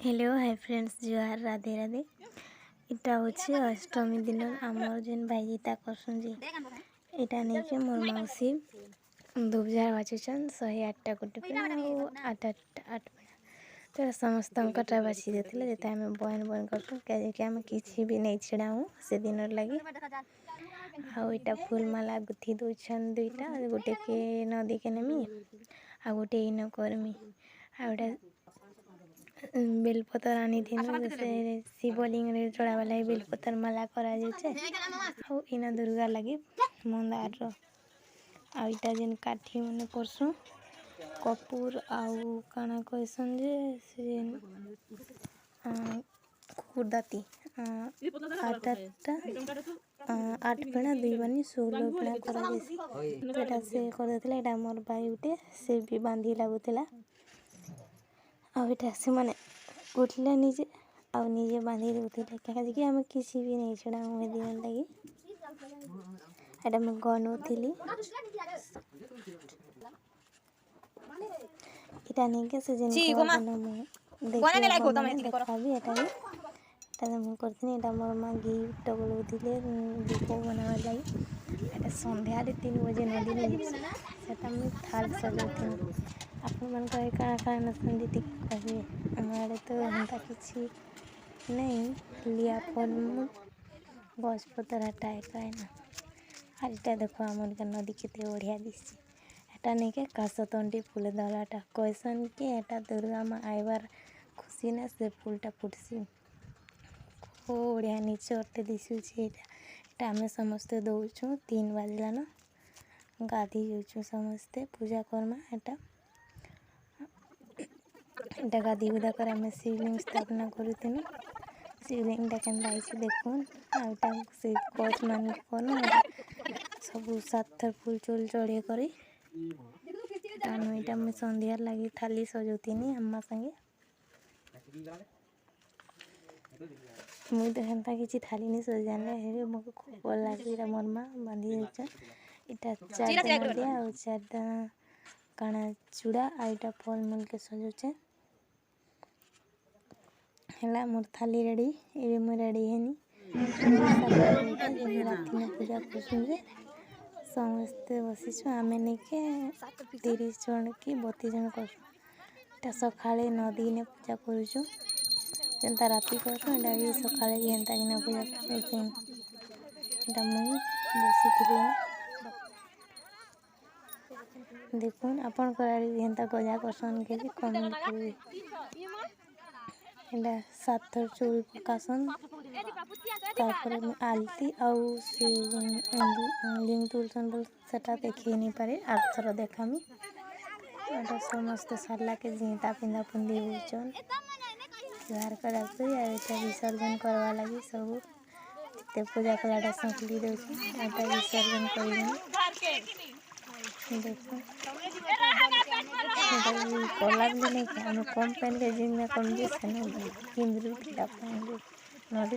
Hello hi friends जुहार राधे राधे। इटा होछि अष्टमी दिन आमर जेन भाईजीता करसन जे इटा नहीं के मोर मौसी दुबजार बाचुचन 108टा कुटी पे आठ तो समस्त कटा बाची देथिले जेता हम बहन बहन करसन के हम किछि भी नहीं छिड़ाऊ से दिन लगी आ इटा फूल माला गुथी दोछन दुईटा गोटे के नदी के नेमी आ गोटे इन करमी आ बेलपतर आनी थी से शिवलिंग रे चढ़ा वाला बेलपतर माला करा जाए आ इन दुर्गा लगी मंदार आईटा जेन काठी मन करसु कपूर आउ काना कहसन जे से कुकुरदाती आठ पेड़ा दुई बनी 16 पेड़ा करा से कर देथिला मोर भाई उठे से भी बांधी लागुथिला आटा से मैंने उठले निजे आ निजे बांधी देते कहीं आम किसी भी नहीं छड़ा दिन लगी एटा मैं गनु थी इटा नहीं के से जेन एटा मोर माँ घी टगलू दिले दीप बनवा लगी एटा संध्या 3 बजे नदी में सेटा मैं थाल सजाती आप मन कहे काना काना संदीति कहे हमारे तो हंता किसी नहीं लिया फल गछ पतर हटाए कहे ना आजटा देखो आमर के नदी केते बढ़िया दिसी एटा नहीं के कासतंडी फूल दलाटा कहसन कि एटा दुर्गा माँ आइबार खुशी ना से फूलटा फुटसी खूब बढ़िया नीचे अटे दिशुचे एटा आम समस्ते दौचु 3 बजलान गाधी जाऊँ समस्ते पूजा करमा एटा एटा गाधी गुदा कर आम शिवलिंग स्थापना करूँ शिवलिंग केन्दा देखुन आटा से गच मान कर सब 7 थर फूल चोल चढ़े कर इटा मुझे संध्या लगी थाली सजौतीनी अम्मा संगे मुझे तो हेन्ता किसी थाली नहीं सजाने है मुझे खूब भल लगे मोर माँ बांधी देछन इटा 4 दाना दिया और 4 दाना काना चूड़ा आईटा फल मूल के सजौचे है मोर थाली रेडी ए मुझे रेडी है रात में पूजा कर समस्ते बसीचु आम नहीं के 30 जन कि 32 जन कर सका नदी ने पूजा करुचु जेनता राति करूँ एटा भी सका भी हेन्ता कि पूजा कर मुई बसी देखुन आपन कराड़ी भी हेन्ता गजा करसन के कमेंट करें एटा 7 थर चूल पकासन आलती आउ से लिंग तुलसन बोल सेटा देखे नहीं पारे आर्थर देखामी एटा समस्त सारा के जीता पिंधा पुंदी होचन जुहार करा विसर्जन करवा लगी सब ते पूजा कलाटा संकली देउछन एटा विसर्जन करिबन देखो कलर भी नहीं हम कम पहन के जिम में कम जैसे नहीं किंद्रू नदी